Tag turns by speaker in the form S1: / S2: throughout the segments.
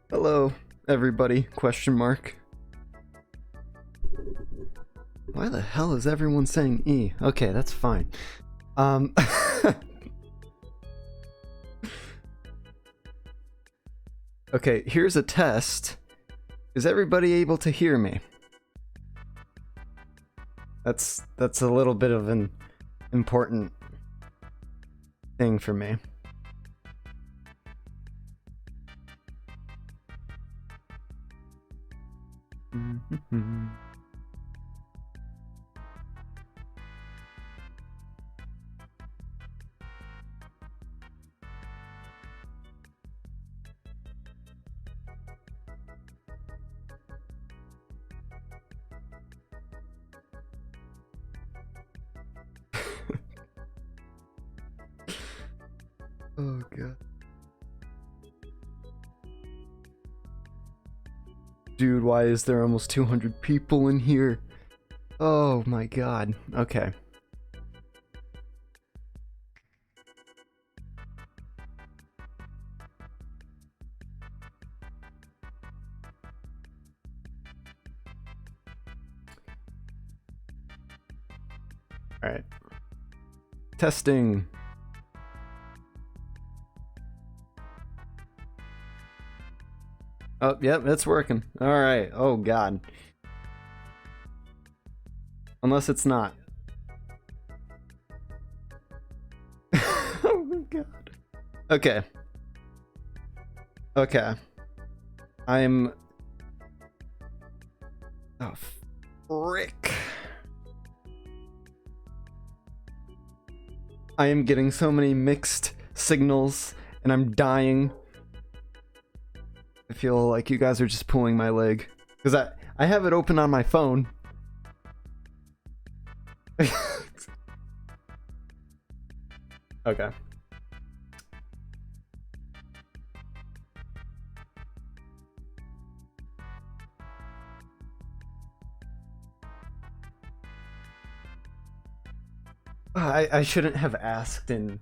S1: Hello, everybody, question mark. Why the hell is everyone saying E? Okay, that's fine. Okay, here's a test. Is everybody able to hear me? That's a little bit of an important thing for me. Oh god. Dude, why is there almost 200 people in here? Oh my god. Okay. Alright. Testing. Oh, yep, it's working. Alright. Oh, God. Unless it's not. Oh, my God. Okay. Okay. I'm... Oh, frick. I am getting so many mixed signals, and I'm dying. I feel like you guys are just pulling my leg. Because I have it open on my phone. Okay. I shouldn't have asked in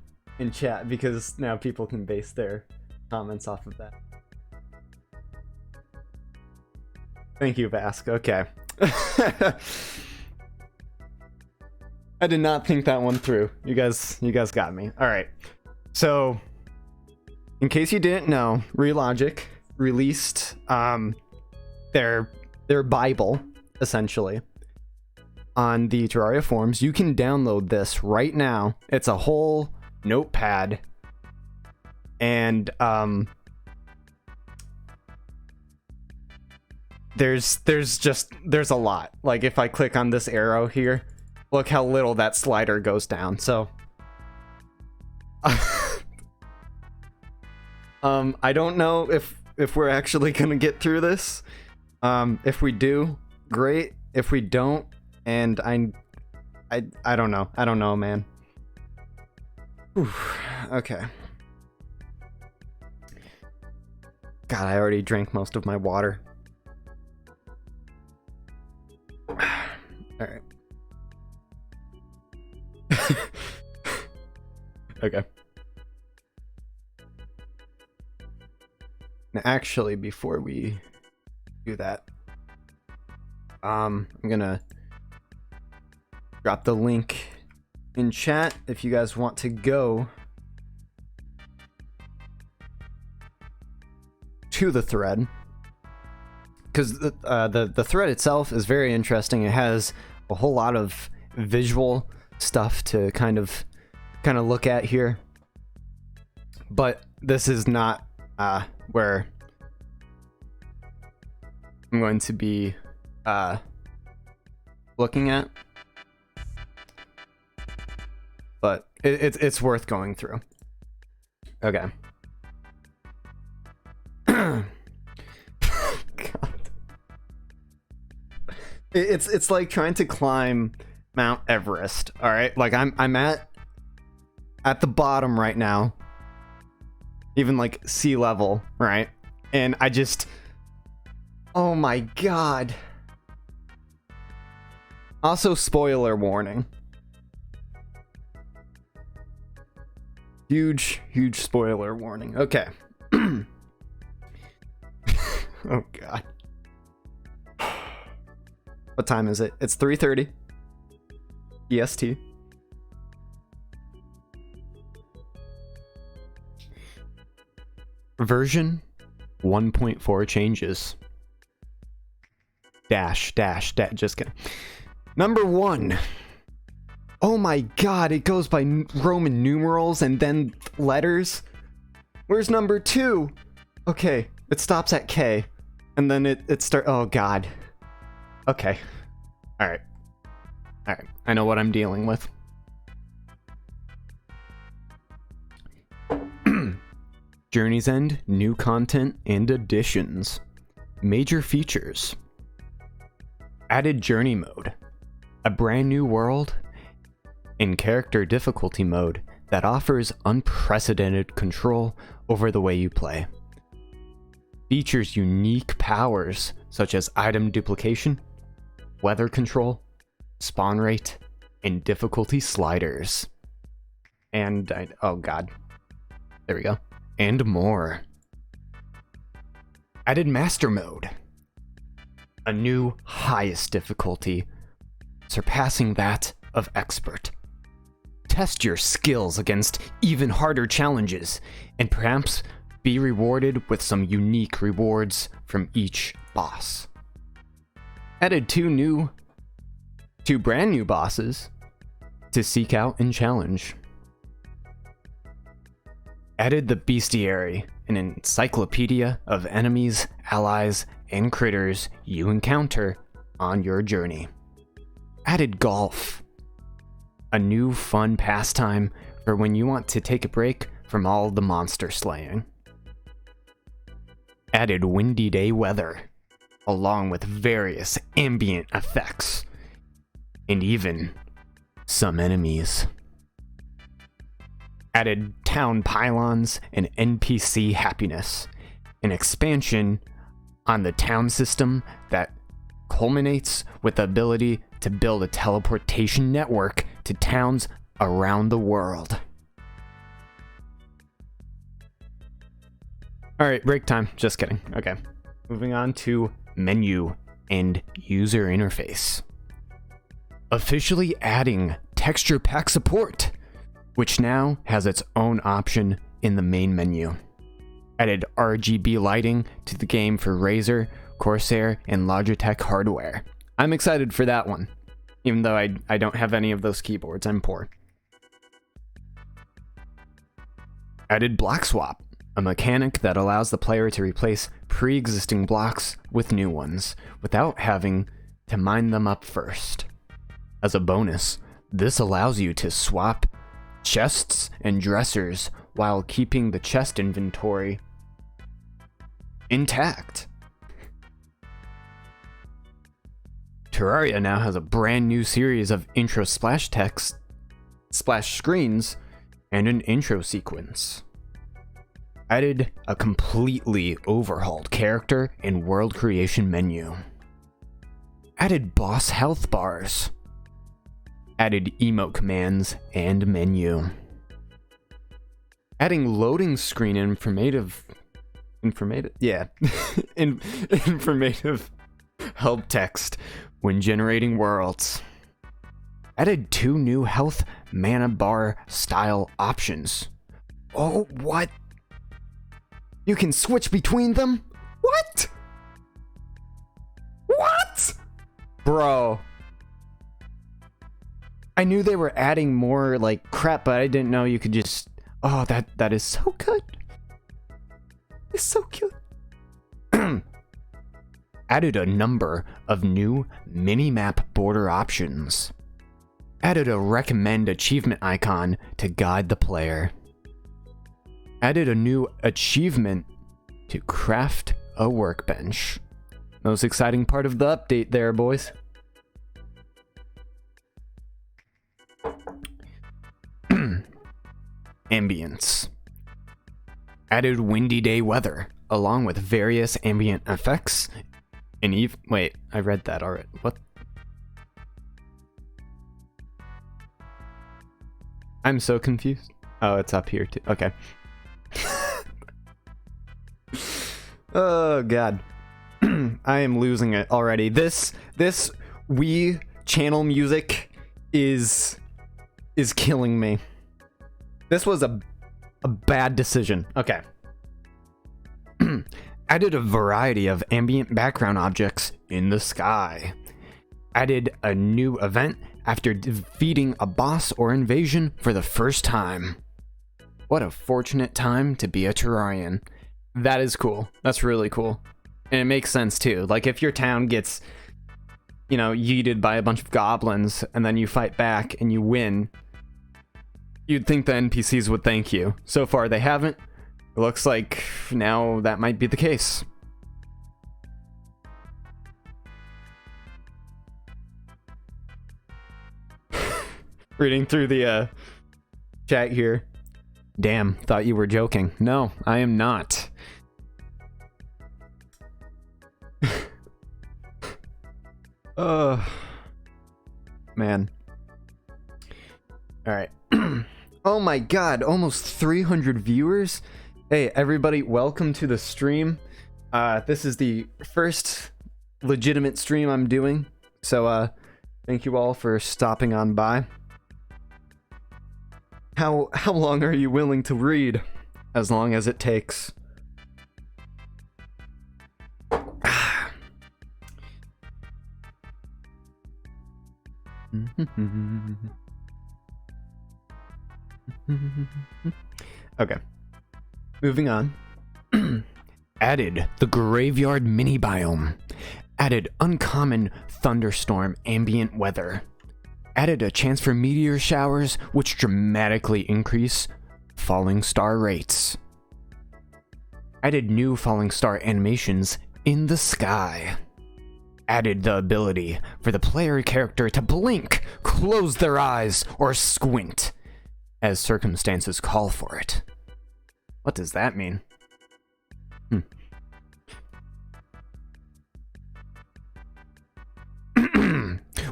S1: chat, because now people can base their comments off of that. Thank you, Vask. Okay. I did not think that one through. You guys got me. All right. So, in case you didn't know, Relogic released their Bible, essentially, on the Terraria forums. You can download this right now. It's a whole notepad, and there's a lot. Like, if I click on this arrow here, look how little that slider goes down. So I don't know if we're actually gonna get through this. If we do, great. If we don't, and I don't know, man. Whew. Okay. God, I already drank most of my water. Alright. Okay. Now, actually, before we do that, I'm gonna drop the link in chat if you guys want to go to the thread, because the thread itself is very interesting. It has a whole lot of visual stuff to kind of look at here, but this is not where I'm going to be looking at, but it's worth going through. Okay. God. It's like trying to climb Mount Everest. All right, like I'm at the bottom right now, even like sea level, right? And I just, oh my god. Also, spoiler warning. Huge spoiler warning. Okay. Oh god. What time is it? It's 3:30 EST. Version 1.4 changes. Dash, just kidding. Number 1. Oh my god, it goes by Roman numerals and then letters. Where's number 2? Okay, it stops at K. And then it starts. Oh god. Okay. Alright. Alright. I know what I'm dealing with. Journey's End, new content and additions. Major features. Added journey mode. A brand new world in character difficulty mode that offers unprecedented control over the way you play. Features unique powers such as item duplication, weather control, spawn rate, and difficulty sliders. And, oh god. There we go. And more. Added master mode. A new highest difficulty, surpassing that of expert. Test your skills against even harder challenges, and perhaps be rewarded with some unique rewards from each boss. Added two brand new bosses to seek out and challenge. Added the bestiary, an encyclopedia of enemies, allies, and critters you encounter on your journey. Added golf, a new fun pastime for when you want to take a break from all the monster slaying. Added windy day weather, along with various ambient effects, and even some enemies. Added town pylons and NPC happiness, an expansion on the town system that culminates with the ability to build a teleportation network to towns around the world. Alright, break time. Just kidding. Okay. Moving on to menu and user interface. Officially adding texture pack support, which now has its own option in the main menu. Added RGB lighting to the game for Razer, Corsair, and Logitech hardware. I'm excited for that one, even though I don't have any of those keyboards, I'm poor. Added block swap, a mechanic that allows the player to replace pre-existing blocks with new ones, without having to mine them up first. As a bonus, this allows you to swap chests and dressers while keeping the chest inventory intact. Terraria now has a brand new series of intro splash text, splash screens, and an intro sequence. Added a completely overhauled character and world creation menu. Added boss health bars. Added emote commands and menu. Adding loading screen informative help text when generating worlds. Added 2 new health mana bar style options. Oh, what? You can switch between them? What? What? Bro. I knew they were adding more like crap, but I didn't know you could just... Oh, that is so good. It's so cute. Added a number of new mini-map border options. Added a recommend achievement icon to guide the player. Added a new achievement to craft a workbench. Most exciting part of the update there, boys. Ambience. Added windy day weather, along with various ambient effects, and wait, I read that already. What? I'm so confused. Oh, it's up here too. Okay. Oh, God. am losing it already. This Wii channel music is killing me. This was a bad decision. Okay. Added a variety of ambient background objects in the sky. Added a new event after defeating a boss or invasion for the first time. What a fortunate time to be a Terrarian. That is cool. That's really cool. And it makes sense too. Like if your town gets, you know, yeeted by a bunch of goblins and then you fight back and you win, you'd think the NPCs would thank you. So far they haven't. It looks like now that might be the case. Reading through the chat here. Damn, thought you were joking. No, I am not. Man. All right. Oh my god, almost 300 viewers. Hey everybody, welcome to the stream. This is the first legitimate stream I'm doing, so thank you all for stopping on by. How long are you willing to read? As long as it takes. Okay. Moving on. Added the graveyard mini biome. Added uncommon thunderstorm ambient weather. Added a chance for meteor showers, which dramatically increase falling star rates. Added new falling star animations in the sky. Added the ability for the player character to blink, close their eyes, or squint, as circumstances call for it. What does that mean?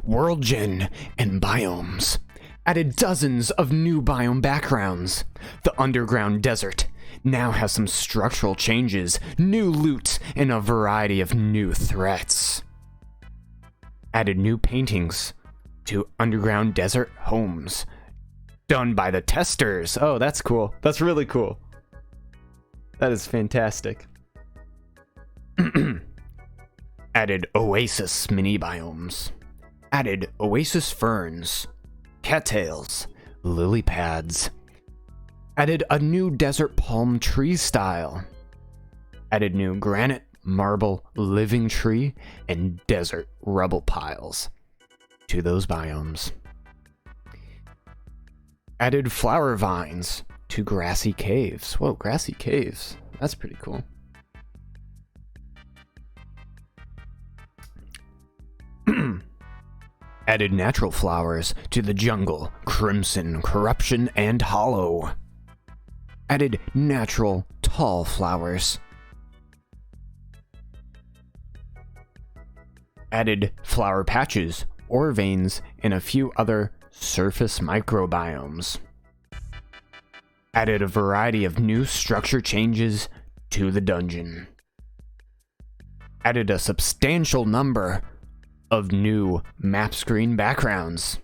S1: World Gen and biomes. Added dozens of new biome backgrounds. The underground desert now has some structural changes, new loot, and a variety of new threats. Added new paintings to underground desert homes. Done by the testers. Oh, that's cool. That's really cool. That is fantastic. Added oasis mini biomes. Added oasis ferns, cattails, lily pads. Added a new desert palm tree style. Added new granite, marble, living tree, and desert rubble piles to those biomes. Added flower vines to grassy caves. Whoa, grassy caves. That's pretty cool. Added natural flowers to the jungle, crimson, corruption, and hollow. Added natural, tall flowers. Added flower patches, ore veins, and a few other surface microbiomes. Added a variety of new structure changes to the dungeon. Added a substantial number of new map screen backgrounds.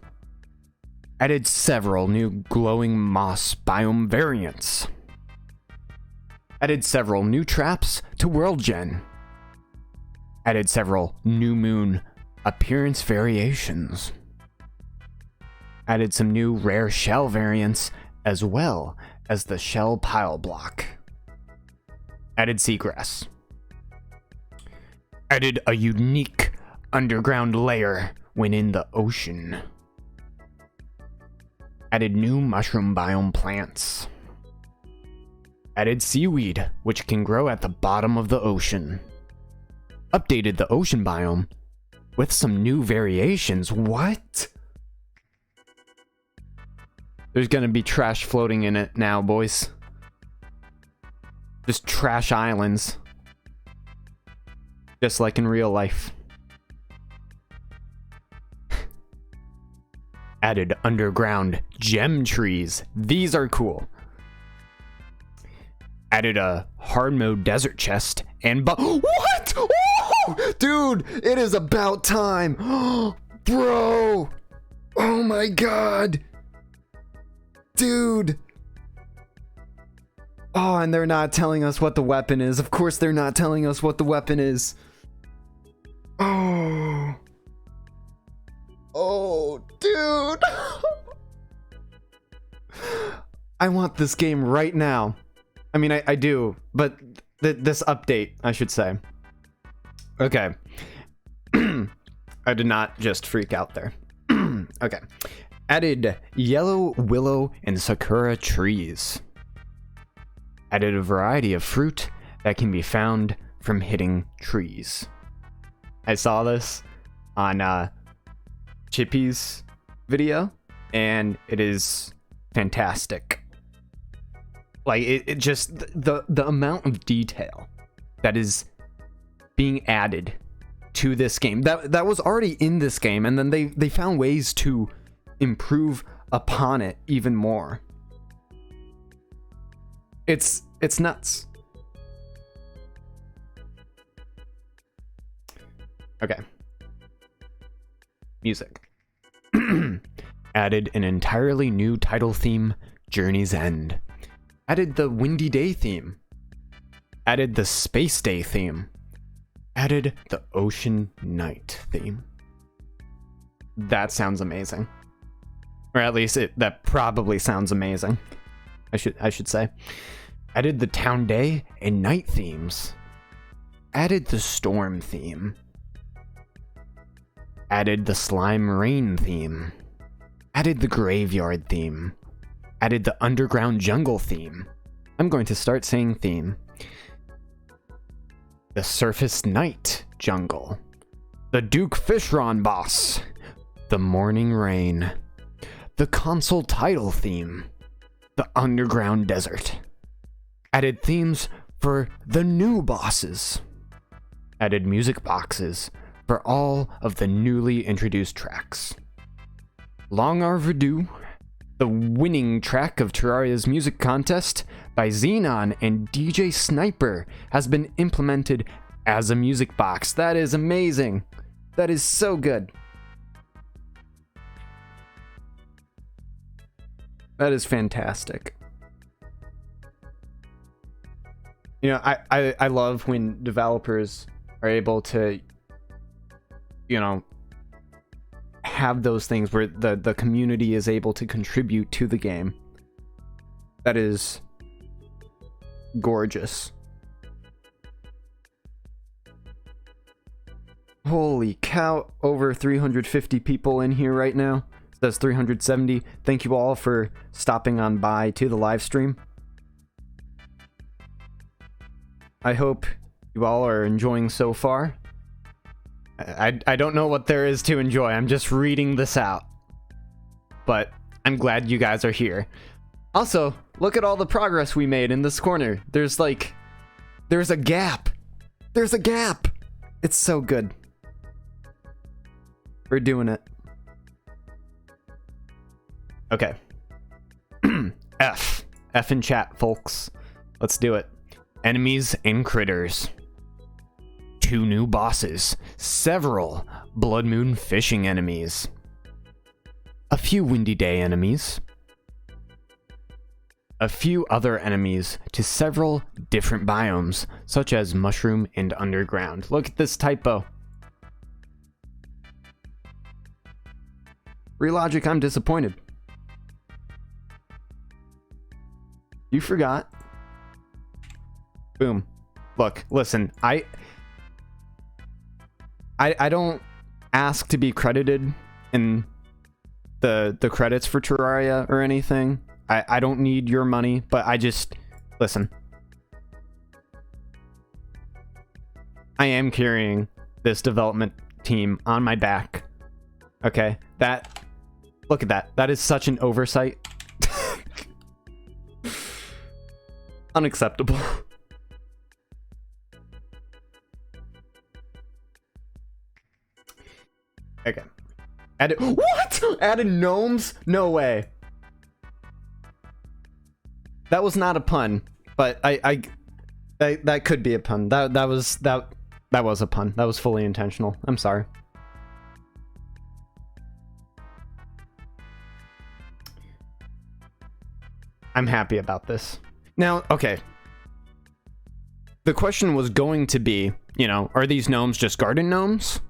S1: Added several new glowing moss biome variants. Added several new traps to World Gen. Added several new moon appearance variations. Added some new rare shell variants as well as the shell pile block. Added seagrass. Added a unique underground layer when in the ocean. Added new mushroom biome plants. Added seaweed, which can grow at the bottom of the ocean. Updated the ocean biome with some new variations. What? There's gonna be trash floating in it now, boys. Just trash islands. Just like in real life. Added underground gem trees. These are cool. Added a hard mode desert chest and what? Dude, it is about time. Bro. Oh my god. Dude. Oh, and they're not telling us what the weapon is. Of course they're not telling us what the weapon is. Oh. Oh, dude. I want this game right now. I mean, I do, but this update, I should say. Okay. I did not just freak out there. Okay. Added yellow willow and sakura trees. Added a variety of fruit that can be found from hitting trees. I saw this on Chippy's video, and it is fantastic. Like, it just, the amount of detail that is being added to this game that was already in this game, and then they found ways to improve upon it even more. It's nuts. Okay. Music. Added an entirely new title theme, Journey's End. Added the Windy Day theme. Added the Space Day theme. Added the Ocean Night theme. That sounds amazing. Or at least that probably sounds amazing. I should say. Added the Town Day and Night themes. Added the Storm theme. Added the Slime Rain theme. Added the Graveyard theme. Added the Underground Jungle theme. I'm going to start saying theme. The Surface Night Jungle. The Duke Fishron boss. The Morning Rain. The console title theme. The Underground Desert. Added themes for the new bosses. Added music boxes for all of the newly introduced tracks. Long Overdue, the winning track of Terraria's music contest by Xenon and DJ Sniper, has been implemented as a music box. That is amazing. That is so good. That is fantastic. You know, I love when developers are able to, you know, have those things where the community is able to contribute to the game. That is gorgeous. Holy cow, over 350 people in here right now. It says 370. Thank you all for stopping on by to the live stream. I hope you all are enjoying so far. I don't know what there is to enjoy. I'm just reading this out. But I'm glad you guys are here. Also, look at all the progress we made in this corner. There's a gap. There's a gap. It's so good. We're doing it. Okay. F in chat, folks. Let's do it. Enemies and critters. 2 new bosses. Several Blood Moon fishing enemies. A few Windy Day enemies. A few other enemies to several different biomes, such as Mushroom and Underground. Look at this typo. Relogic, I'm disappointed. You forgot. Boom. Look, listen, I don't ask to be credited in the credits for Terraria or anything. I don't need your money, but I just... Listen. I am carrying this development team on my back. Okay? Look at that. That is such an oversight. Unacceptable. Okay. What? Added gnomes? No way. That was not a pun, but I that could be a pun. That That was a pun. That was fully intentional. I'm sorry. I'm happy about this. Now, okay. The question was going to be, you know, are these gnomes just garden gnomes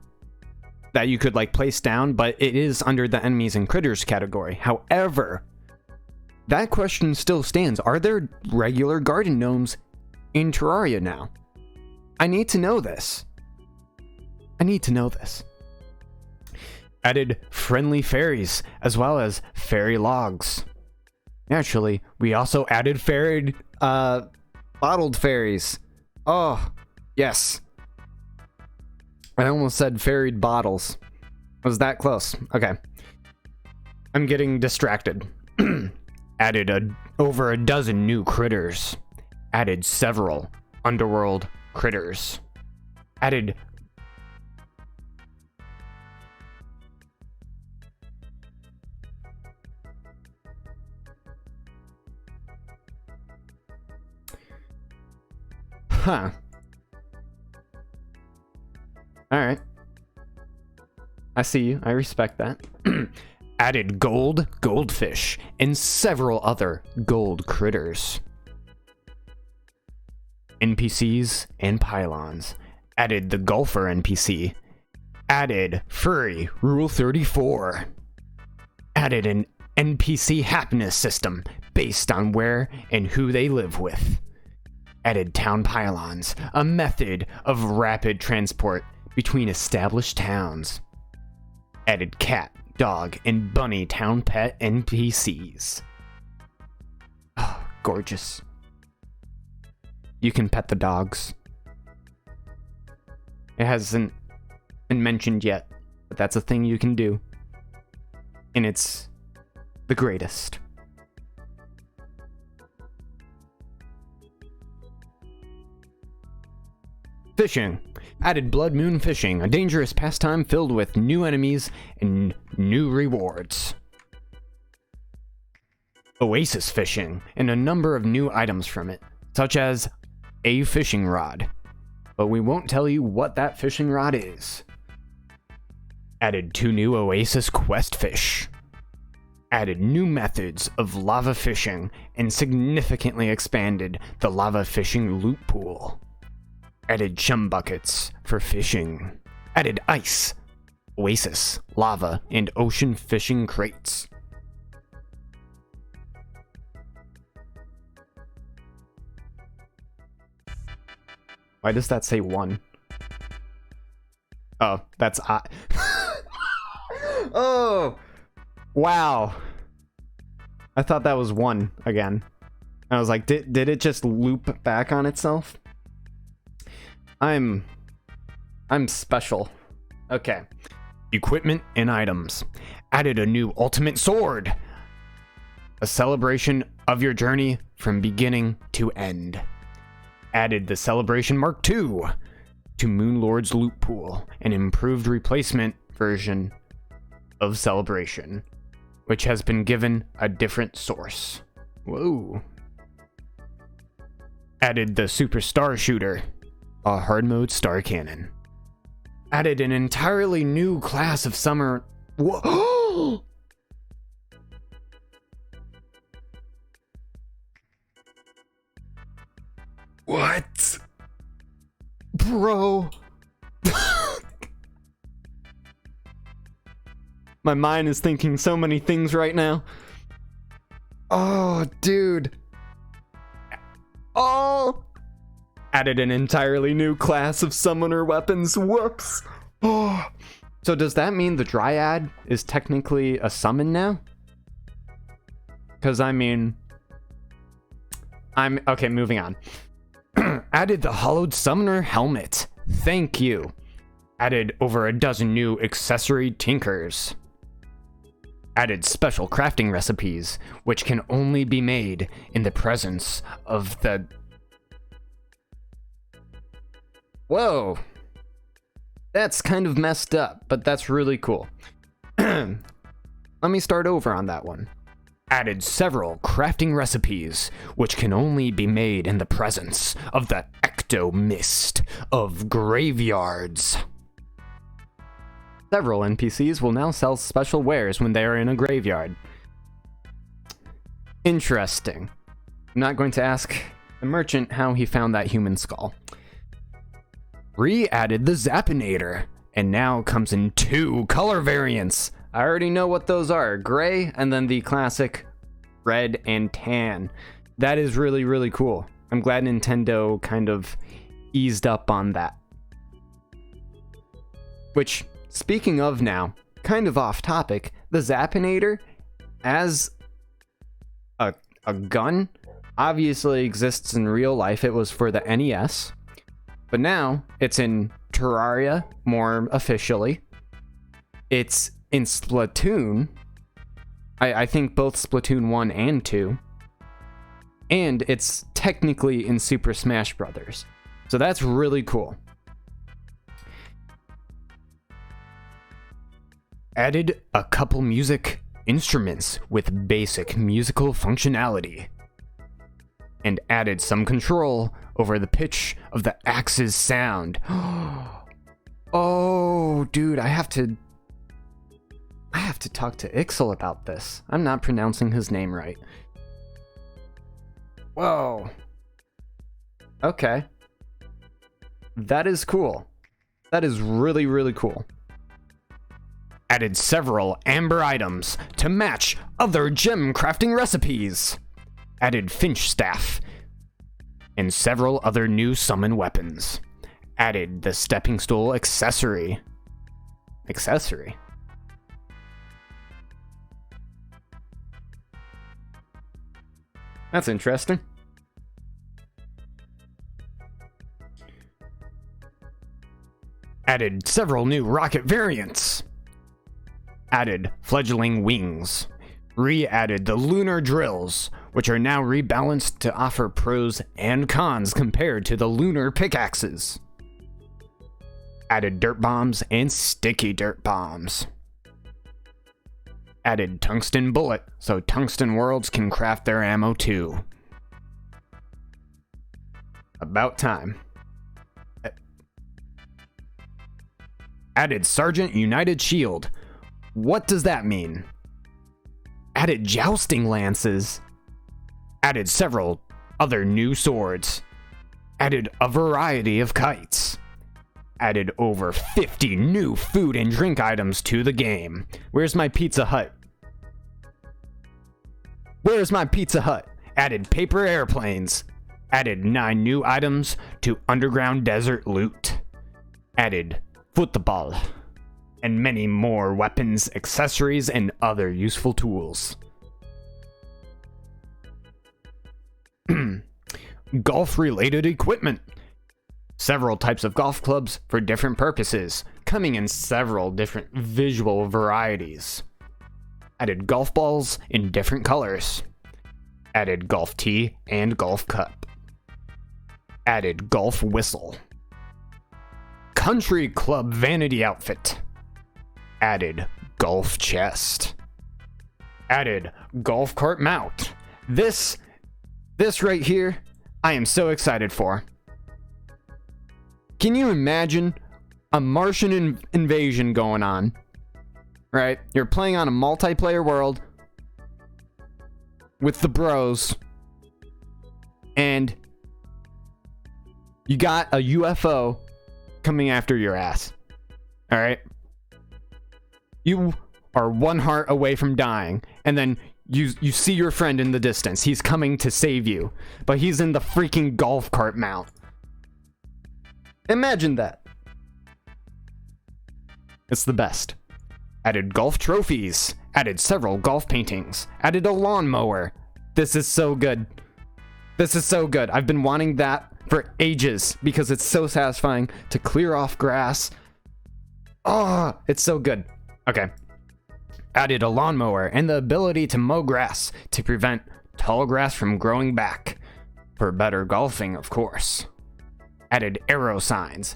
S1: that you could like place down? But it is under the enemies and critters category. However, that question still stands. Are there regular garden gnomes in Terraria now? I need to know this. I need to know this. Added friendly fairies as well as fairy logs. Naturally, we also added bottled fairies. Oh, yes. I almost said ferried bottles. Was that close? Okay. I'm getting distracted. Added over a dozen new critters. Added several underworld critters. Added Huh. Alright. I see you. I respect that. Added goldfish, and several other gold critters. NPCs and pylons. Added the golfer NPC. Added furry Rule 34. Added an NPC happiness system based on where and who they live with. Added town pylons, a method of rapid transport between established towns. Added cat, dog, and bunny town pet NPCs. Oh, gorgeous. You can pet the dogs. It hasn't been mentioned yet, but that's a thing you can do. And it's the greatest. Fishing. Added Blood Moon Fishing, a dangerous pastime filled with new enemies and new rewards. Oasis Fishing, and a number of new items from it, such as a fishing rod. But we won't tell you what that fishing rod is. Added 2 new Oasis Quest Fish. Added new methods of lava fishing and significantly expanded the lava fishing loot pool. Added chum buckets for fishing. Added ice, oasis, lava, and ocean fishing crates. Why does that say 1? Oh, that's Oh, wow. I thought that was 1 again. I was like, did it just loop back on itself? I'm special. Okay. Equipment and items. Added a new ultimate sword. A celebration of your journey from beginning to end. Added the Celebration Mark II to Moonlord's loot pool, an improved replacement version of Celebration, which has been given a different source. Whoa. Added the Super Star Shooter, a hard mode star cannon. Added an entirely new class of summer. Whoa! What? Bro. My mind is thinking so many things right now. Oh, dude. Oh! Added an entirely new class of summoner weapons. Whoops. Oh. So does that mean the Dryad is technically a summon now? Because I mean... Okay, moving on. Added the Hollowed Summoner Helmet. Thank you. Added over a dozen new accessory tinkers. Added special crafting recipes, which can only be made in the presence of the... Whoa. That's kind of messed up, but that's really cool. Let me start over on that one. Added several crafting recipes, which can only be made in the presence of the ecto-mist of graveyards. Several NPCs will now sell special wares when they are in a graveyard. Interesting. I'm not going to ask the merchant how he found that human skull. Re-added the Zappinator, and now comes in 2 color variants. I already know what those are. Gray, and then the classic red and tan. That is really, really cool. I'm glad Nintendo kind of eased up on that. Which, speaking of now, kind of off topic, the Zappinator as a gun obviously exists in real life. It was for the NES, but now it's in Terraria more officially. It's in Splatoon. I think both Splatoon 1 and 2. And it's technically in Super Smash Bros. So that's really cool. Added a couple music instruments with basic musical functionality. And added some control over the pitch of the axe's sound. Oh, dude, I have to talk to Ixel about this. I'm not pronouncing his name right. Whoa. Okay. That is cool. That is really, really cool. Added several amber items to match other gem crafting recipes. Added Finch Staff. And several other new summon weapons. Added the Stepping Stool accessory. Accessory? That's interesting. Added several new rocket variants. Added fledgling wings. Re-added the lunar drills, which are now rebalanced to offer pros and cons compared to the lunar pickaxes. Added dirt bombs and sticky dirt bombs. Added tungsten bullet, so tungsten worlds can craft their ammo too. About time. Added Sergeant United Shield. What does that mean? Added jousting lances. Added several other new swords. Added a variety of kites. Added over 50 new food and drink items to the game. Where's my Pizza Hut? Where's my Pizza Hut? Added paper airplanes. Added 9 new items to underground desert loot. Added football. And many more weapons, accessories, and other useful tools. Golf-related equipment. Several types of golf clubs for different purposes, coming in several different visual varieties. Added golf balls in different colors. Added golf tee and golf cup. Added golf whistle. Country club vanity outfit. Added golf chest. Added golf cart mount. This right here, I am so excited for. Can you imagine a Martian invasion going on? Right? You're playing on a multiplayer world with the bros, and you got a UFO coming after your ass. All right? You are 1 heart away from dying, and then you see your friend in the distance. He's coming to save you, but he's in the freaking golf cart mount. Imagine that. It's the best. Added golf trophies. Added several golf paintings. Added a lawnmower. This is so good. This is so good. I've been wanting that for ages because it's so satisfying to clear off grass. Oh, it's so good. Okay. Added a lawnmower and the ability to mow grass to prevent tall grass from growing back. For better golfing, of course. Added arrow signs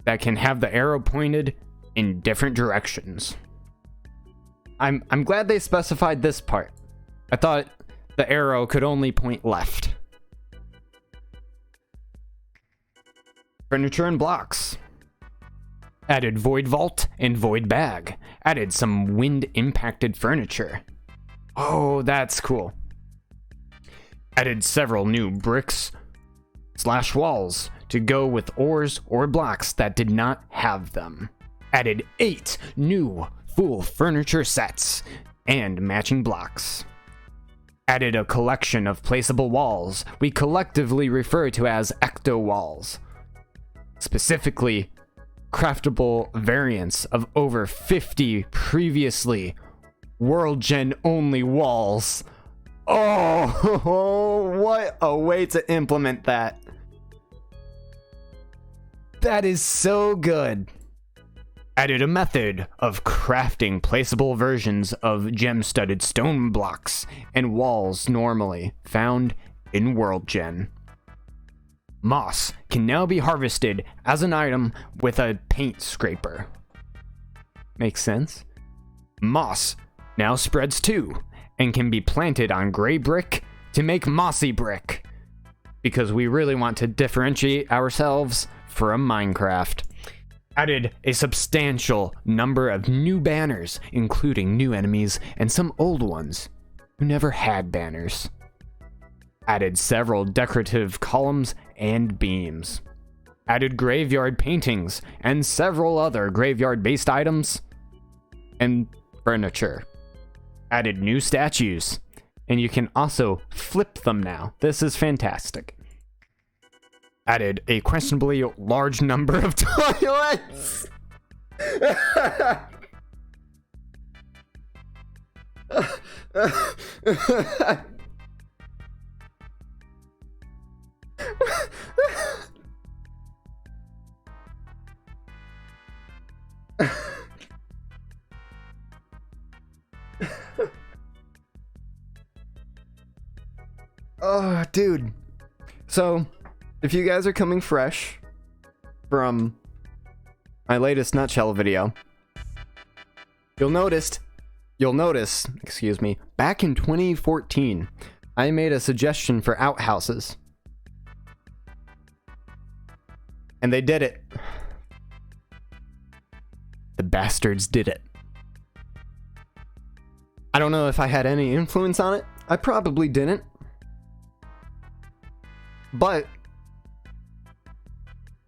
S1: that can have the arrow pointed in different directions. I'm glad they specified this part. I thought the arrow could only point left. Furniture and blocks. Added void vault and void bag. Added some wind impacted furniture. Oh, that's cool. Added several new bricks / walls to go with ores or blocks that did not have them. Added 8 new full furniture sets and matching blocks. Added a collection of placeable walls we collectively refer to as ecto walls. Specifically, craftable variants of over 50 previously World Gen only walls. Oh, what a way to implement that. That is so good. Added a method of crafting placeable versions of gem-studded stone blocks and walls normally found in World Gen. Moss can now be harvested as an item with a paint scraper. Makes sense. Moss now spreads too, and can be planted on gray brick to make mossy brick, because we really want to differentiate ourselves from Minecraft. Added a substantial number of new banners, including new enemies and some old ones who never had banners. Added several decorative columns and beams. Added graveyard paintings and several other graveyard-based items and furniture. Added new statues, and you can also flip them now. This is fantastic. Added a questionably large number of toilets. Oh, dude. So, if you guys are coming fresh from my latest nutshell video, you'll notice, excuse me, back in 2014, I made a suggestion for outhouses. And they did it. The bastards did it. I don't know if I had any influence on it. I probably didn't. But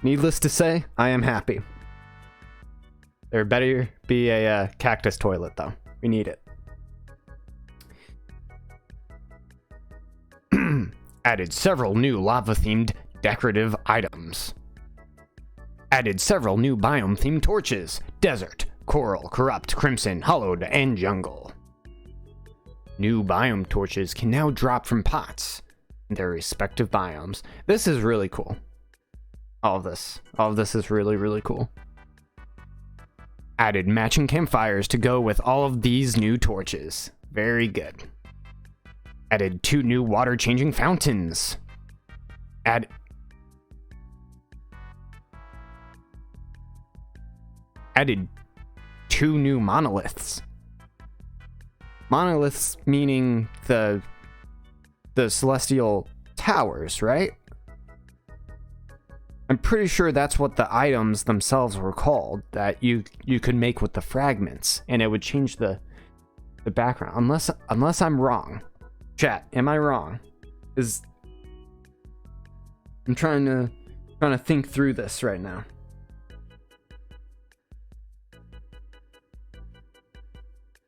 S1: needless to say, I am happy. There better be a cactus toilet, though. We need it. Added several new lava-themed decorative items. Added several new biome-themed torches. Desert, coral, corrupt, crimson, hollowed, and jungle. New biome torches can now drop from pots in their respective biomes. This is really cool. All of this is really, really cool. Added matching campfires to go with all of these new torches. Very good. Added 2 new water changing fountains. Added 2 new monoliths. Monoliths meaning the celestial towers, right? I'm pretty sure that's what the items themselves were called, that you could make with the fragments, and it would change the background. Unless I'm wrong. Chat, am I wrong? I'm trying to think through this right now.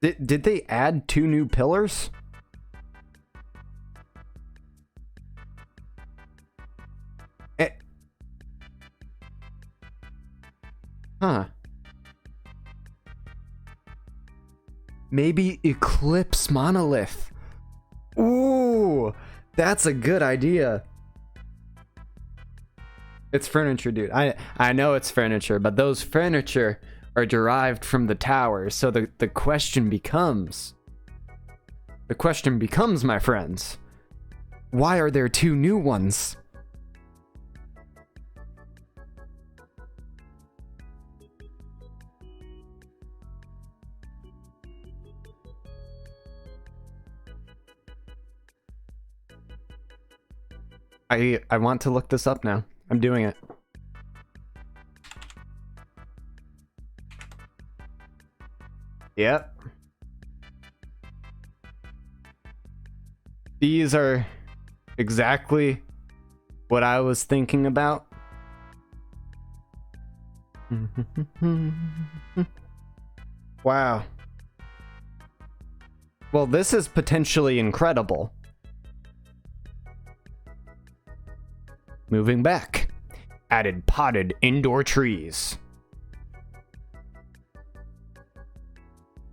S1: Did they add 2 new pillars? Huh. Maybe Eclipse Monolith. Ooh, that's a good idea. It's furniture, dude. I know it's furniture, but those furniture are derived from the towers. So the question becomes, my friends, why are there 2 new ones? I want to look this up now. I'm doing it. Yep. These are exactly what I was thinking about. Wow. Well, this is potentially incredible. Moving back. Added potted indoor trees.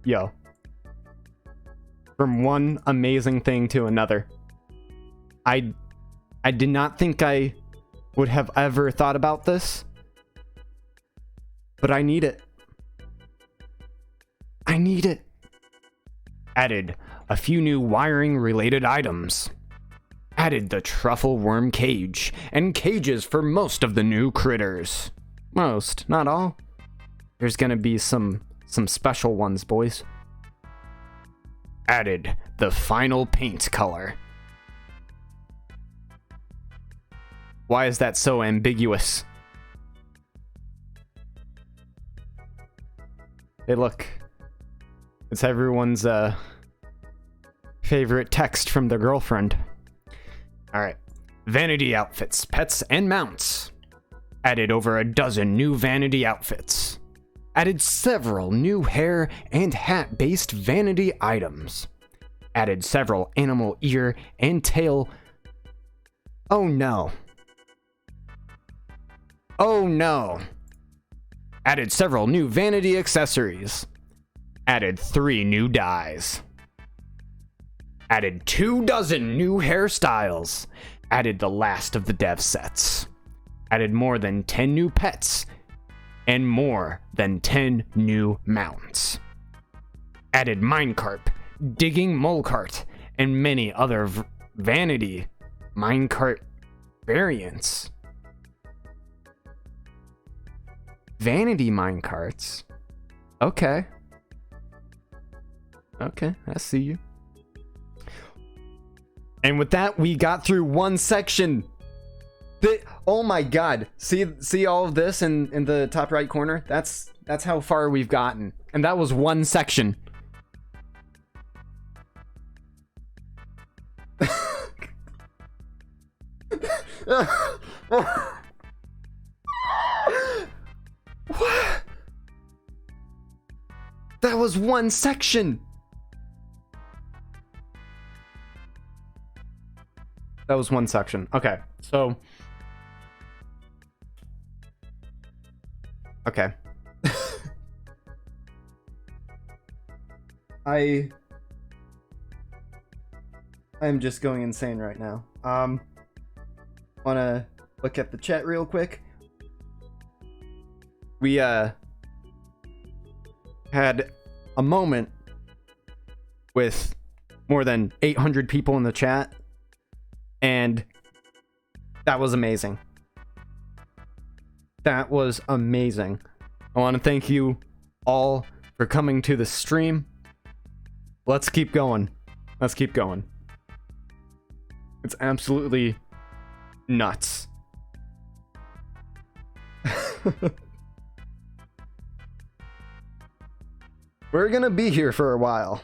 S1: Yo. From one amazing thing to another. I did not think I would have ever thought about this. But I need it. I need it. Added a few new wiring related items. Added the truffle worm cage and cages for most of the new critters. Most, not all. There's gonna be some special ones, boys. Added the final paint color. Why is that so ambiguous? Hey, look. It's everyone's favorite text from their girlfriend. Alright. Vanity outfits, pets, and mounts. Added over a dozen new vanity outfits. Added several new hair and hat-based vanity items. Added several animal ear and tail. Oh no. Oh no. Added several new vanity accessories. Added 3 new dyes. Added 24 new hairstyles. Added the last of the dev sets. Added more than 10 new pets. And more than 10 new mounts. Added minecart, digging molecart, and many other vanity minecart variants. Vanity minecarts? Okay. Okay, I see you. And with that, we got through one section. Oh my god. See all of this in the top right corner? That's how far we've gotten. And that was one section. What? That was one section. That was one section. Okay, so... Okay. I'm just going insane right now. Wanna look at the chat real quick? We had a moment with more than 800 people in the chat, and that was amazing. That was amazing. I want to thank you all for coming to the stream. Let's keep going. Let's keep going. It's absolutely nuts. We're gonna be here for a while.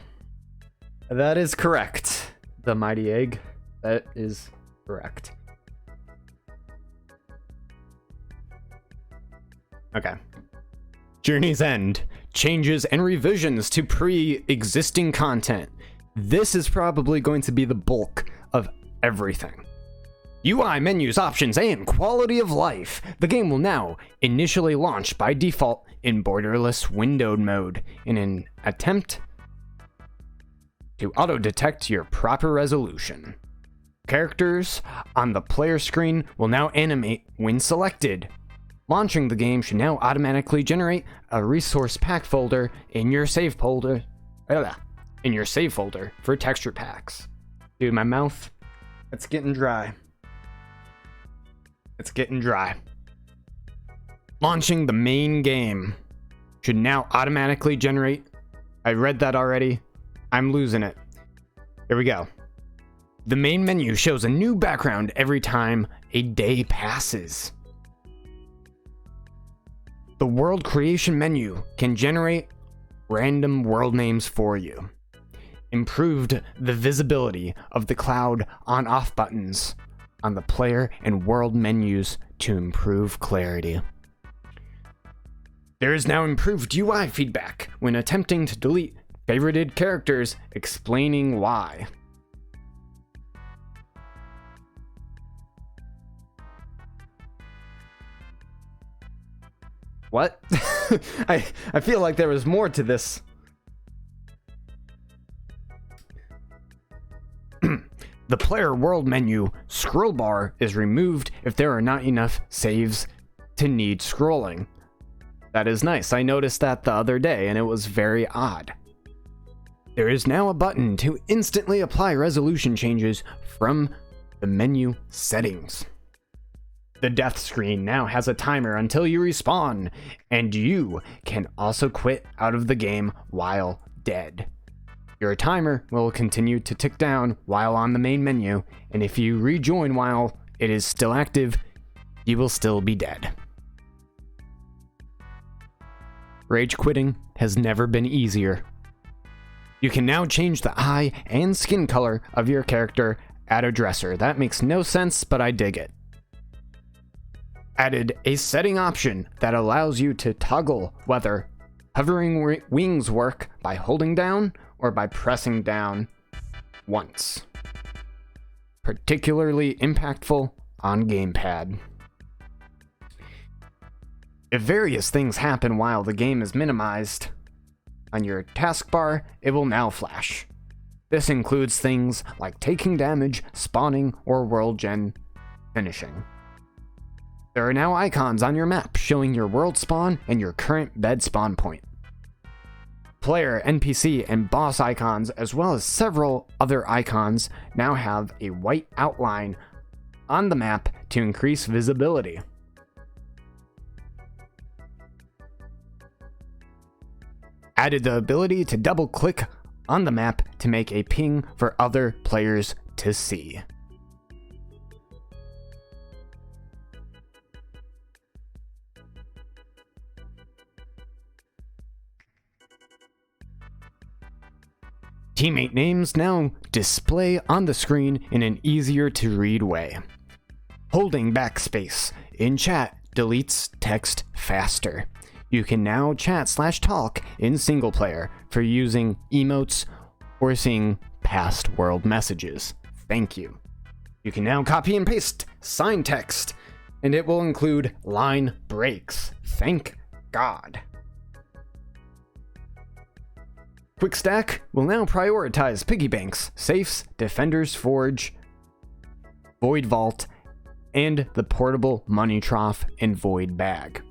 S1: That is correct. The mighty egg. That is correct. Okay. Journey's End. Changes and revisions to pre-existing content. This is probably going to be the bulk of everything. UI menus, options, and quality of life. The game will now initially launch by default in borderless windowed mode in an attempt to auto-detect your proper resolution. Characters on the player screen will now animate when selected. Launching the game should now automatically generate a resource pack folder in your save folder. In your save folder for texture packs. Dude, my mouth, it's getting dry. It's getting dry. Launching the main game should now automatically generate. I read that already. I'm losing it. Here we go. The main menu shows a new background every time a day passes. The world creation menu can generate random world names for you. Improved the visibility of the cloud on-off buttons on the player and world menus to improve clarity. There is now improved UI feedback when attempting to delete favorited characters, explaining why. What? I feel like there was more to this. The player world menu scroll bar is removed if there are not enough saves to need scrolling. That is nice. I noticed that the other day and it was very odd. There is now a button to instantly apply resolution changes from the menu settings. The death screen now has a timer until you respawn, and you can also quit out of the game while dead. Your timer will continue to tick down while on the main menu, and if you rejoin while it is still active, you will still be dead. Rage quitting has never been easier. You can now change the eye and skin color of your character at a dresser. That makes no sense, but I dig it. Added a setting option that allows you to toggle whether hovering wings work by holding down or by pressing down once. Particularly impactful on gamepad. If various things happen while the game is minimized on your taskbar, it will now flash. This includes things like taking damage, spawning, or world gen finishing. There are now icons on your map showing your world spawn and your current bed spawn point. Player, NPC, and boss icons, as well as several other icons, now have a white outline on the map to increase visibility. Added the ability to double-click on the map to make a ping for other players to see. Teammate names now display on the screen in an easier to read way. Holding backspace in chat deletes text faster. You can now chat/talk in single player for using emotes or seeing past world messages. Thank you. You can now copy and paste sign text, and it will include line breaks. Thank God. Quick Stack will now prioritize piggy banks, safes, Defender's Forge, Void Vault, and the portable money trough and void bag.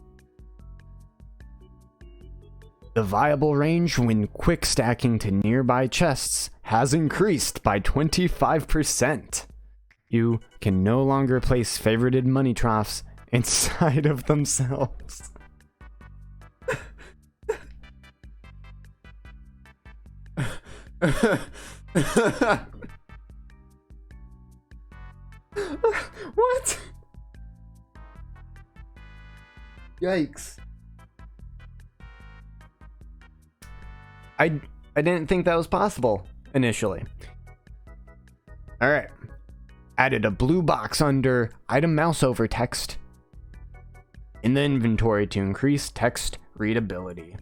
S1: The viable range when quick stacking to nearby chests has increased by 25%. You can no longer place favorited money troughs inside of themselves. What? Yikes. I didn't think that was possible initially. Alright. Added a blue box under item mouse over text in the inventory to increase text readability.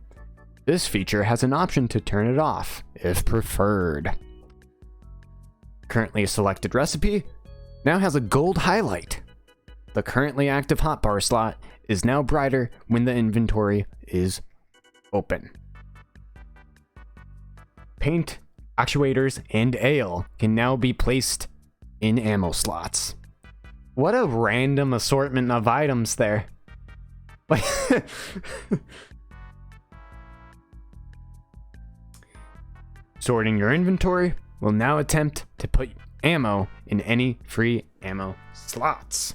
S1: This feature has an option to turn it off, if preferred. Currently selected recipe now has a gold highlight. The currently active hotbar slot is now brighter when the inventory is open. Paint, actuators, and ale can now be placed in ammo slots. What a random assortment of items there. Like sorting your inventory will now attempt to put ammo in any free ammo slots.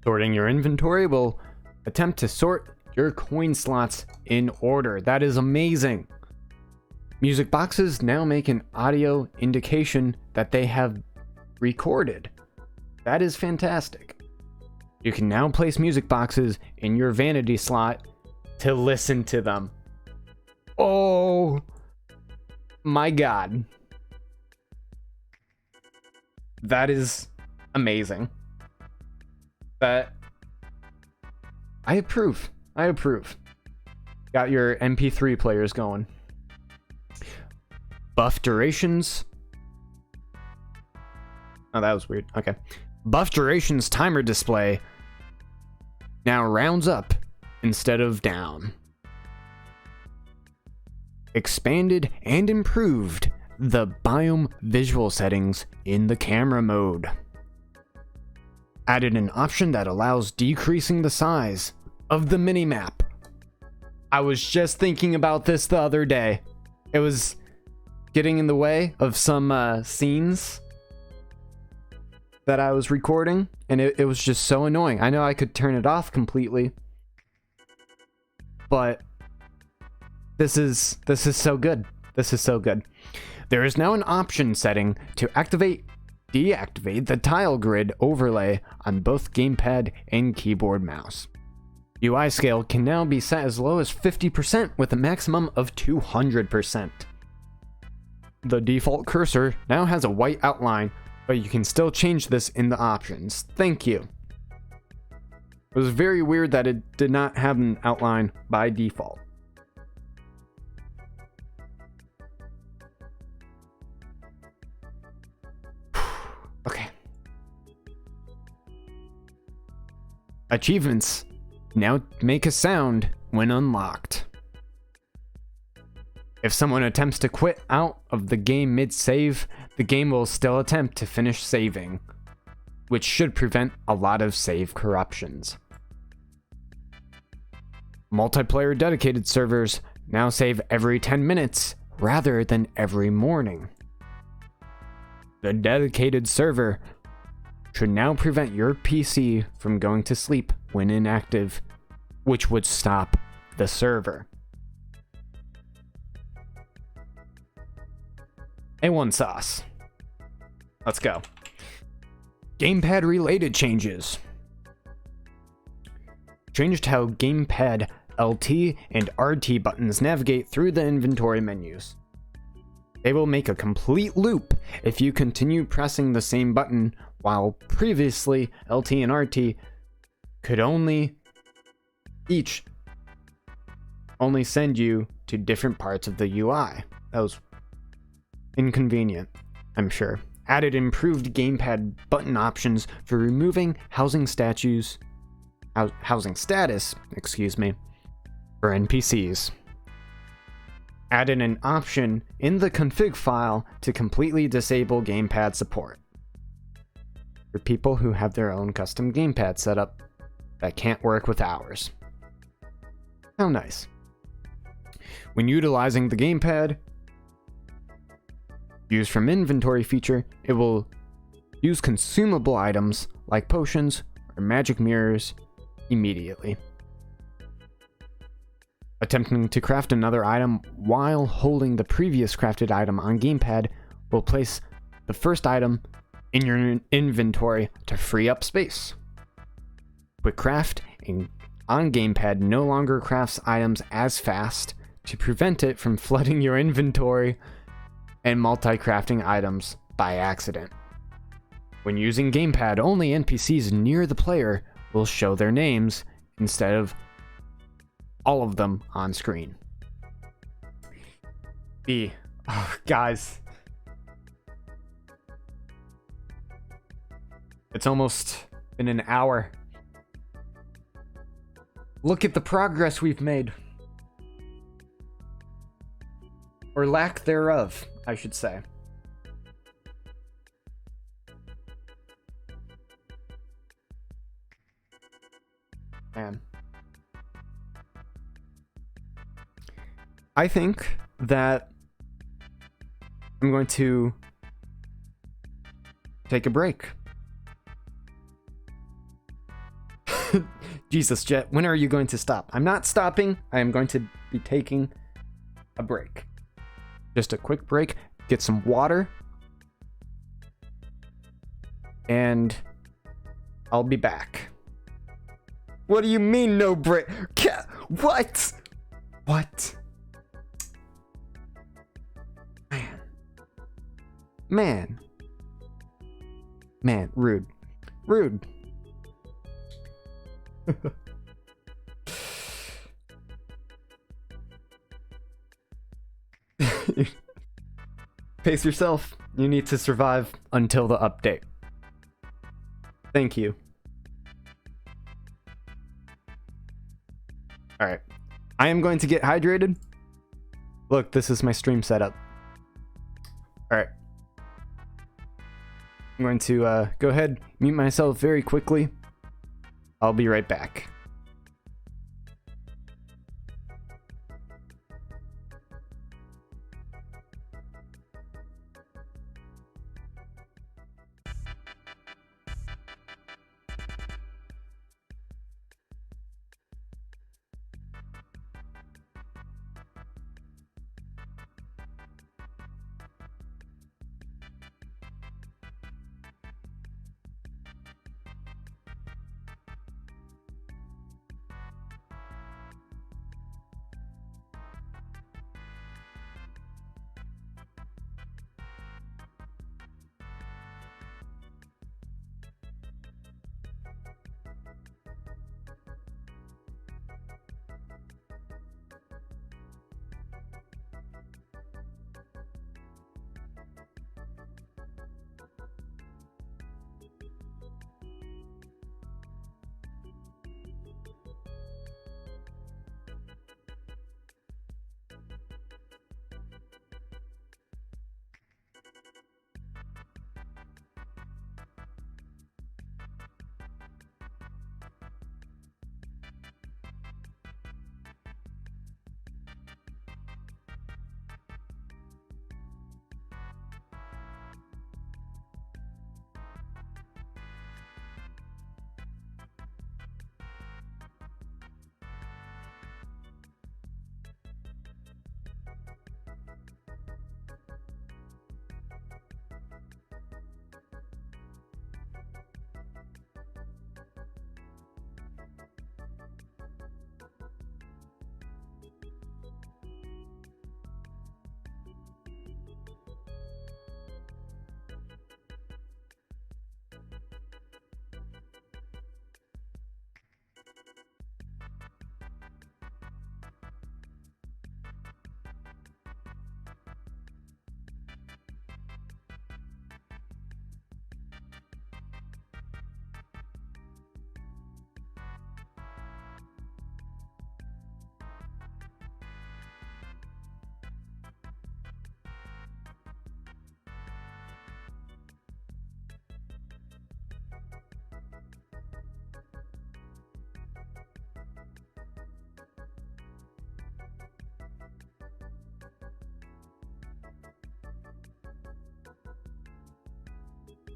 S1: Sorting your inventory will attempt to sort your coin slots in order. That is amazing. Music boxes now make an audio indication that they have recorded. That is fantastic. You can now place music boxes in your vanity slot to listen to them. Oh my god. That is amazing. That I approve. I approve. Got your MP3 players going. Buff durations. Oh, that was weird. Okay. Buff durations timer display now rounds up instead of down. Expanded and improved the biome visual settings in the camera mode. Added an option that allows decreasing the size of the minimap. I was just thinking about this the other day. It was getting in the way of some scenes that I was recording, and it was just so annoying. I know I could turn it off completely, but this is so good. This is so good. There is now an option setting to deactivate the tile grid overlay on both gamepad and keyboard mouse. UI scale can now be set as low as 50% with a maximum of 200%. The default cursor now has a white outline, but you can still change this in the options. Thank you. It was very weird that it did not have an outline by default. Okay. Achievements now make a sound when unlocked. If someone attempts to quit out of the game mid-save, the game will still attempt to finish saving, which should prevent a lot of save corruptions. Multiplayer dedicated servers now save every 10 minutes rather than every morning. The dedicated server should now prevent your PC from going to sleep when inactive, which would stop the server. A1 sauce. Let's go. Gamepad related changes. Changed how gamepad LT and RT buttons navigate through the inventory menus. They will make a complete loop if you continue pressing the same button, while previously LT and RT could only send you to different parts of the UI. That was inconvenient, I'm sure. Added improved gamepad button options for removing housing status, for NPCs. Added an option in the config file to completely disable gamepad support for people who have their own custom gamepad setup that can't work with ours. How nice. When utilizing the gamepad, use from inventory feature, it will use consumable items like potions or magic mirrors immediately. Attempting to craft another item while holding the previous crafted item on gamepad will place the first item in your inventory to free up space. Quick craft on gamepad no longer crafts items as fast to prevent it from flooding your inventory and multi-crafting items by accident. When using gamepad, only NPCs near the player will show their names instead of all of them on screen. Guys. It's almost been an hour. Look at the progress we've made. Or lack thereof, I should say. Man. I think that I'm going to take a break. Jesus, Jet, when are you going to stop? I'm not stopping. I am going to be taking a break. just a quick break, get some water, and I'll be back. What do you mean no break? What? What? Man. Man, rude. Rude. Pace yourself. You need to survive until the update. Thank you. Alright. I am going to get hydrated. Look, this is my stream setup. Alright. I'm going to go ahead, mute myself very quickly. I'll be right back.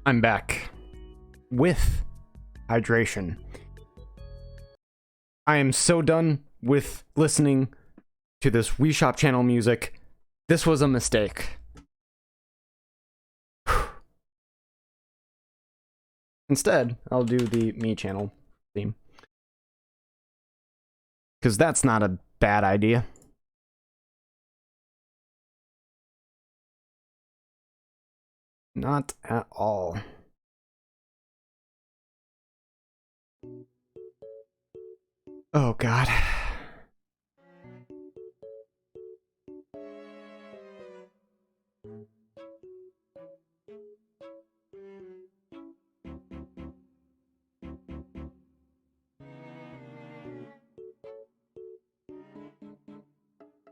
S1: I'm back with hydration. I am so done with listening to this Wii Shop channel music. This was a mistake. Instead, I'll do the Me channel theme. Because that's not a bad idea. Not at all. Oh, God.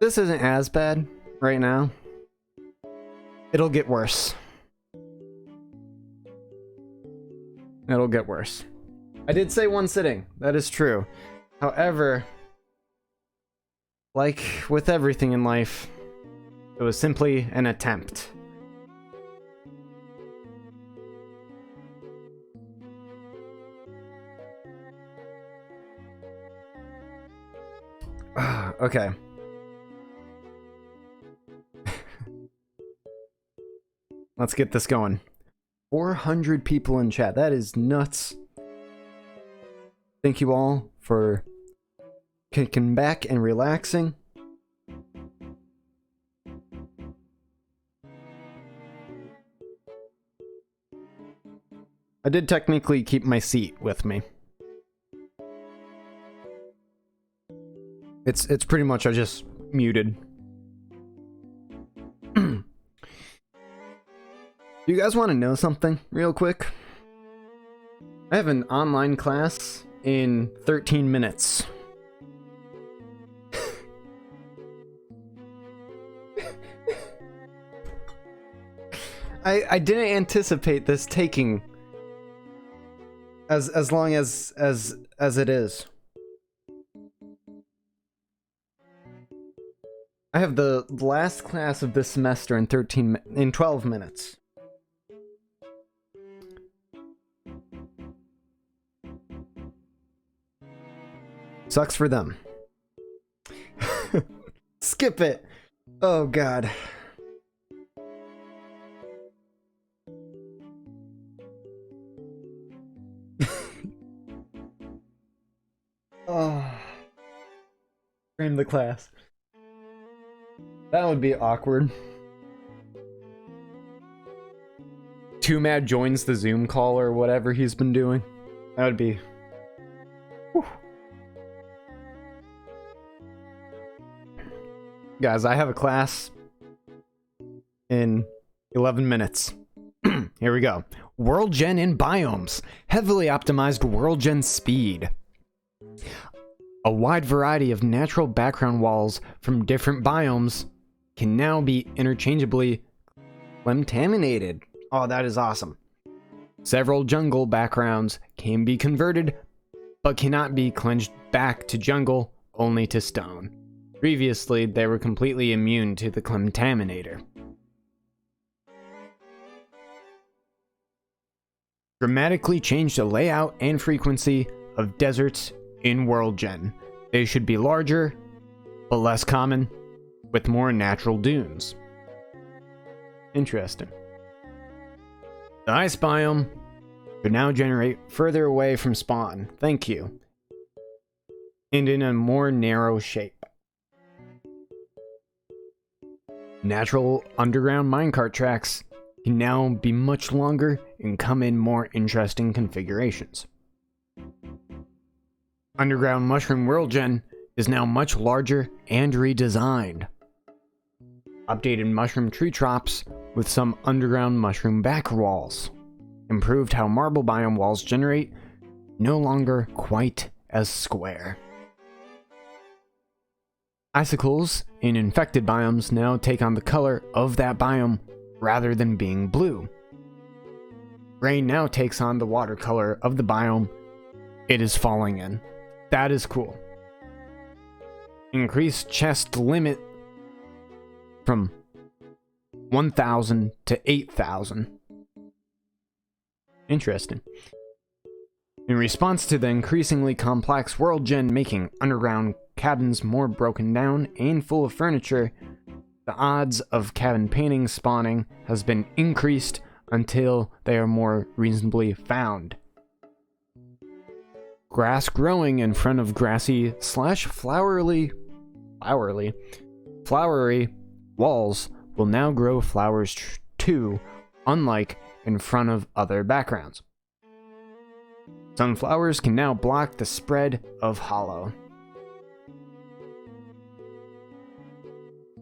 S1: This isn't as bad right now. It'll get worse. It'll get worse. I did say one sitting. That is true. However, like with everything in life, it was simply an attempt. Okay. Let's get this going. 400 people in chat. That is nuts. Thank you all for kicking back and relaxing. I did technically keep my seat with me. It's pretty much I just muted. Do you guys want to know something real quick? I have an online class in 13 minutes. I didn't anticipate this taking as long as it is. I have the last class of this semester in 12 minutes. Sucks for them. Skip it. Oh god. Oh. Frame the class. That would be awkward. Too Mad joins the Zoom call or whatever he's been doing. That would be... Whew. Guys, I have a class in 11 minutes. Here we go. World Gen in biomes. Heavily optimized World Gen speed. A wide variety of natural background walls from different biomes can now be interchangeably contaminated. Oh, that is awesome. Several jungle backgrounds can be converted, but cannot be cleansed back to jungle, only to stone. Previously, they were completely immune to the contaminator. Dramatically changed the layout and frequency of deserts in World Gen. They should be larger, but less common, with more natural dunes. Interesting. The ice biome should now generate further away from spawn. Thank you. And in a more narrow shape. Natural underground minecart tracks can now be much longer and come in more interesting configurations. Underground Mushroom World Gen is now much larger and redesigned. Updated mushroom tree tops with some underground mushroom back walls. Improved how marble biome walls generate, no longer quite as square. Icicles in infected biomes now take on the color of that biome rather than being blue. Rain now takes on the watercolor of the biome it is falling in. That is cool. Increased chest limit from 1,000 to 8,000. Interesting. In response to the increasingly complex World Gen making underground cabins more broken down and full of furniture, the odds of cabin painting spawning has been increased until they are more reasonably found. Grass growing in front of grassy / flowery walls will now grow flowers too, unlike in front of other backgrounds. Sunflowers can now block the spread of hollow.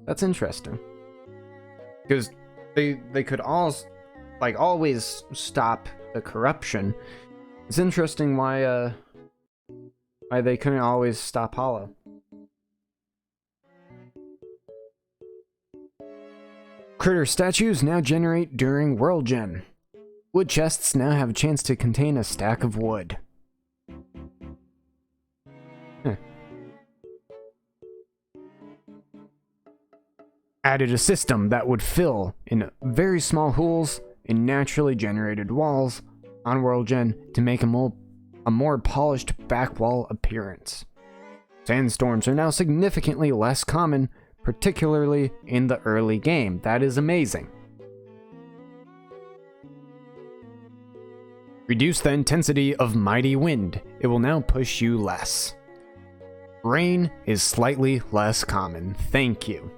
S1: That's interesting. Because they could all, like, always stop the corruption. It's interesting why they couldn't always stop hollow. Critter statues now generate during World Gen. Wood chests now have a chance to contain a stack of wood. Added a system that would fill in very small holes in naturally generated walls on World Gen to make a more polished back wall appearance. Sandstorms are now significantly less common, particularly in the early game. That is amazing. Reduce the intensity of mighty wind. It will now push you less. Rain is slightly less common. Thank you.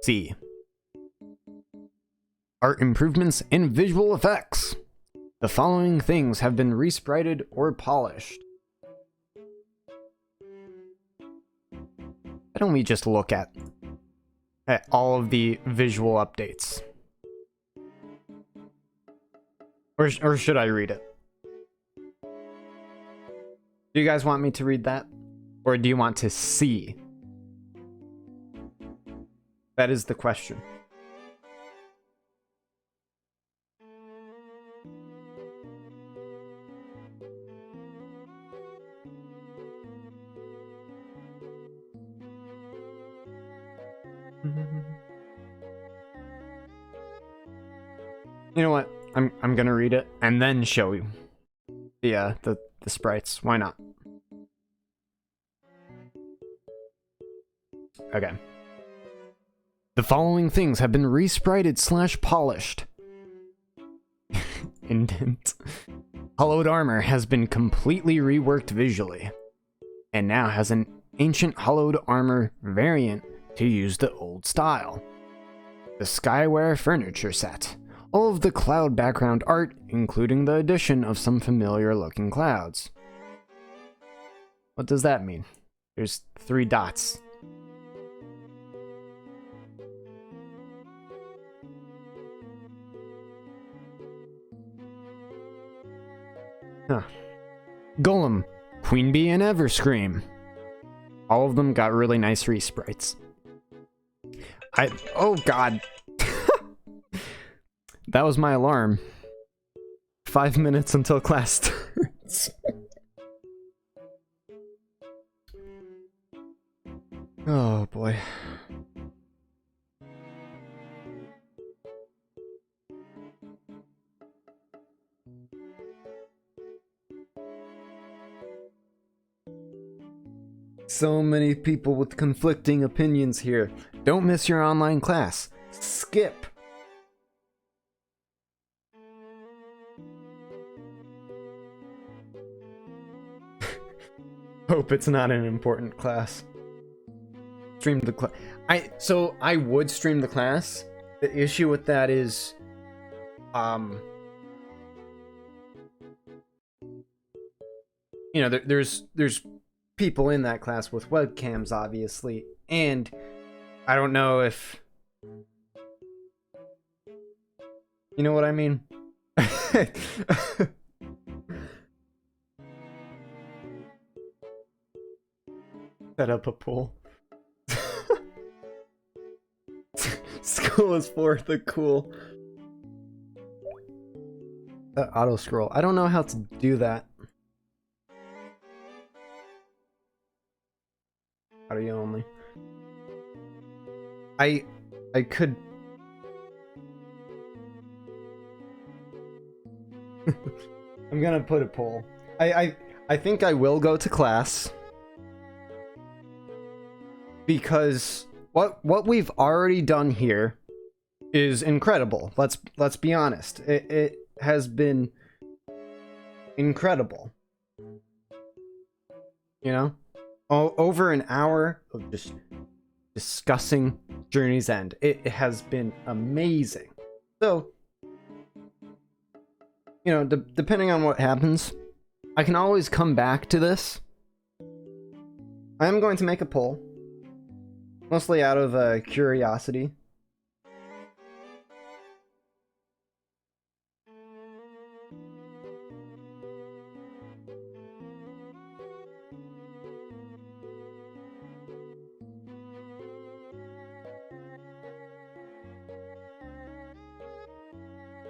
S1: C. Art improvements and visual effects. The following things have been resprited or polished. Why don't we just look at all of the visual updates? Or should I read it? Do you guys want me to read that? Or do you want to see? That is the question. You know what? I'm gonna read it and then show you the sprites. Why not? Okay. The following things have been resprited / polished. Indent. Hollowed armor has been completely reworked visually, and now has an ancient hollowed armor variant to use the old style. The Skyware furniture set. All of the cloud background art, including the addition of some familiar looking clouds. What does that mean? There's 3 dots. Huh. Golem, Queen Bee, and Everscream. All of them got really nice resprites. Oh god. That was my alarm. 5 minutes until class starts. Oh boy. So many people with conflicting opinions here. Don't miss your online class. Skip. Hope it's not an important class. Stream the class. So I would stream the class. The issue with that is, you know, there's people in that class with webcams, obviously, and I don't know if you know what I mean. Set up a pool. School is for the cool. Auto scroll. I don't know how to do that. Audio only. I could. I'm gonna put a poll. I think I will go to class. Because what we've already done here is incredible. Let's be honest. It has been incredible. You know? Over an hour of just discussing Journey's End. It has been amazing. So, you know, depending on what happens, I can always come back to this. I am going to make a poll. Mostly out of curiosity.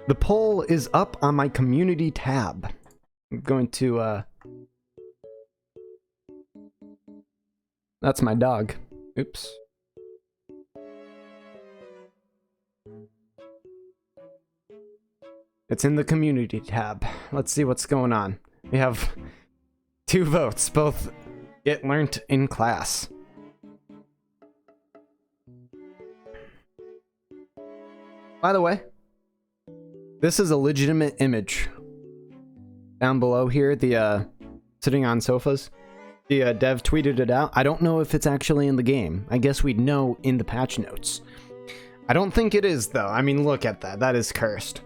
S1: The poll is up on my community tab. I'm going to, That's my dog. Oops. It's in the community tab. Let's see what's going on. We have 2 votes, both get learnt in class. By the way, This is a legitimate image. Down below here, the sitting on sofas. The dev tweeted it out. I don't know if it's actually in the game. I guess we'd know in the patch notes. I don't think it is, though. I mean, look at that. That is cursed.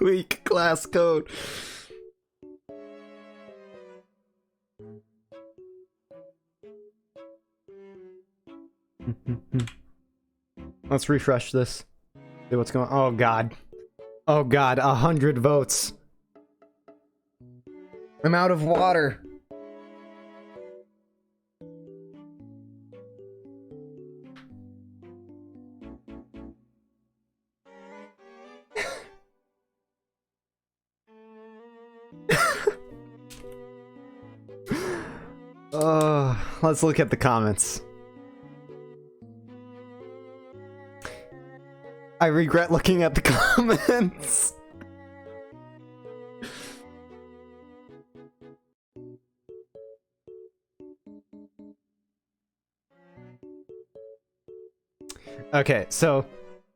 S1: Weak class code. Let's refresh this. See what's going on. Oh god. Oh god, 100 votes. I'm out of water. Let's look at the comments. I regret looking at the comments. Okay, so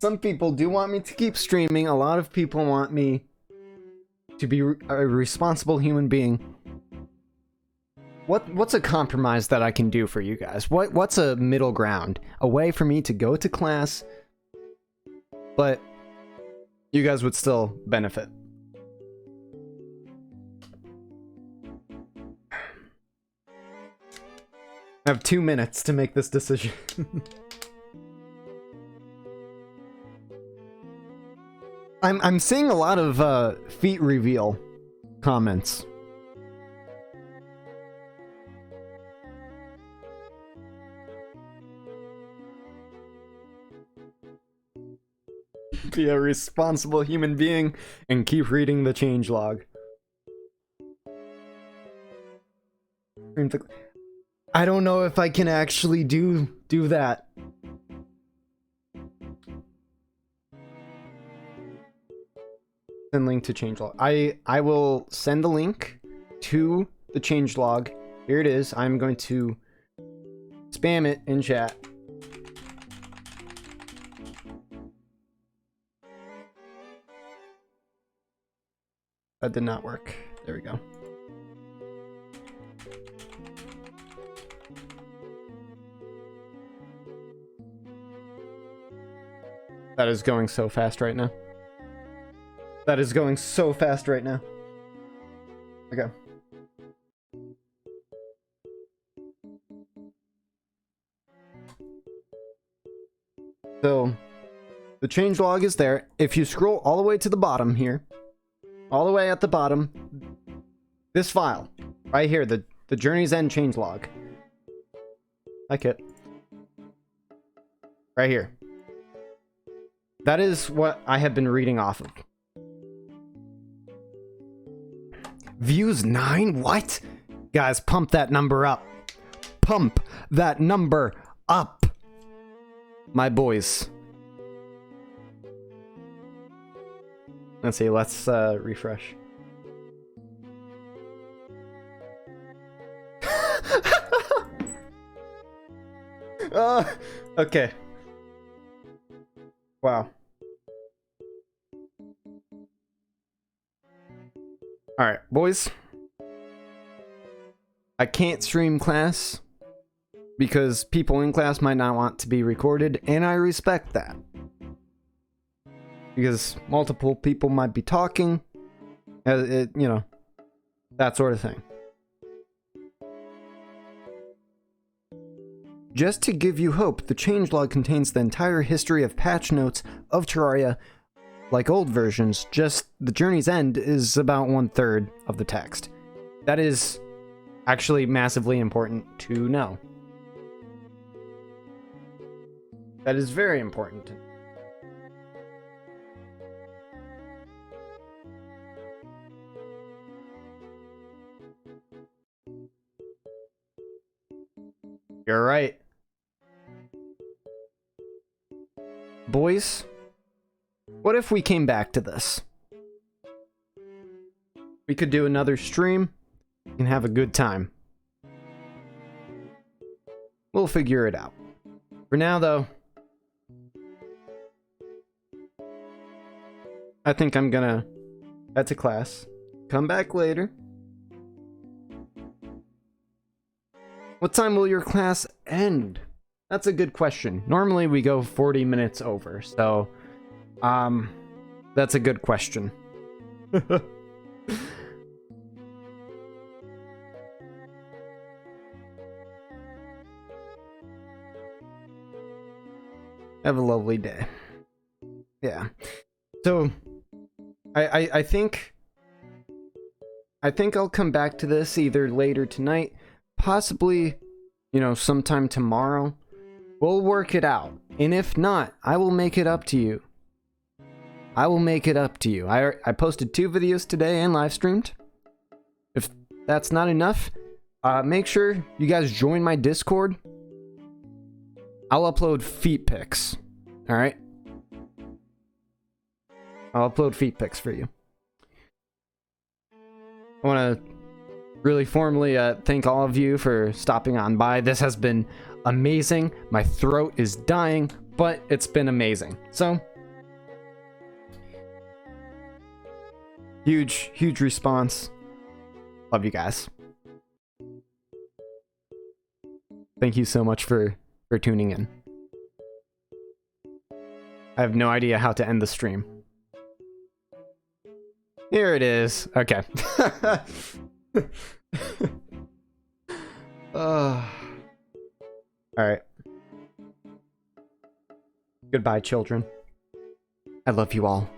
S1: some people do want me to keep streaming. A lot of people want me to be a responsible human being. What's a compromise that I can do for you guys? What's a middle ground? A way for me to go to class, but you guys would still benefit. I have 2 minutes to make this decision. I'm seeing a lot of feet reveal comments. Be a responsible human being and keep reading the changelog. I don't know if I can actually do that. Send link to changelog. I will send the link to the changelog. Here it is. I'm going to spam it in chat. That did not work. There we go. That is going so fast right now. That is going so fast right now. Okay. So, the changelog is there. If you scroll all the way to the bottom here, all the way at the bottom, this file, right here, the Journey's End changelog. Like it. Right here. That is what I have been reading off of. Views 9? What? Guys, pump that number up. Pump that number up. My boys. Let's see, let's refresh. Okay. Wow. Alright, boys. I can't stream class because people in class might not want to be recorded, and I respect that. Because multiple people might be talking, you know, that sort of thing. Just to give you hope, the changelog contains the entire history of patch notes of Terraria. Like old versions, just the Journey's End is about 1/3 of the text. That is actually massively important to know. That is very important to know. You're right. Boys, what if we came back to this? We could do another stream and have a good time. We'll figure it out. For now, though, I think I'm gonna head to class. Come back later. What time will your class end? That's a good question. Normally we go 40 minutes over, so that's a good question. Have a lovely day. Yeah. So I think I'll come back to this either later tonight, possibly, you know, sometime tomorrow. We'll work it out. And if not, I will make it up to you. I will make it up to you. I posted 2 videos today and live streamed. If that's not enough, make sure you guys join my Discord. I'll upload feet pics. Alright? I'll upload feet pics for you. I want to really formally thank all of you for stopping on by. This has been amazing. My throat is dying, but it's been amazing. So, huge response. Love you guys. Thank you so much for tuning in. I have no idea how to end the stream. Here it is. Okay. Alright. Goodbye, children. I love you all.